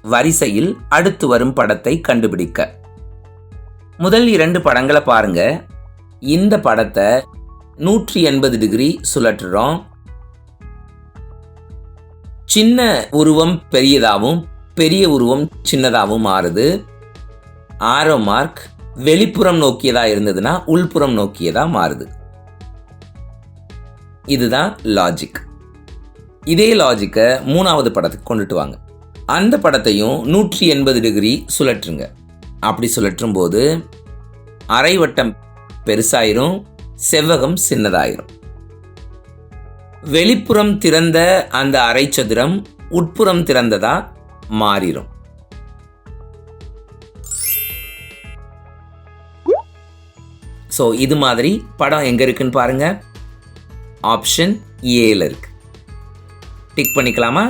வரிசையில் அடுத்து வரும் படத்தை கண்டுபிடிக்க. முதல் 2 படங்களை பாருங்க. இந்த படத்தை 180 டிகிரி சுழற்றுறோம். சின்ன உருவம் பெரியதாகவும் பெரிய உருவம் சின்னதாகவும் மாறுது. ஆரோ மார்க் வெளிப்புறம் நோக்கியதா இருந்ததுன்னா உள்புறம் நோக்கியதா மாறுது. இதுதான் லாஜிக். இதே லாஜிக்கை 3வது படத்துக்கு கொண்டுட்டு வாங்க. அந்த படத்தையும் 180 டிகிரி சுழற்றுங்க. அப்படி சுழற்றும் போது அரைவட்டம் பெருசாயிரும், செவ்வகம் சின்னதாயிரும். வெளிப்புறம் திறந்த அந்த அரை சதுரம் உட்புறம் திறந்ததா மாறிடும். ஸோ இது மாதிரி படம் எங்க இருக்குன்னு பாருங்க. ஆப்ஷன் ஏல இருக்கு. டிக் பண்ணிக்கலாமா?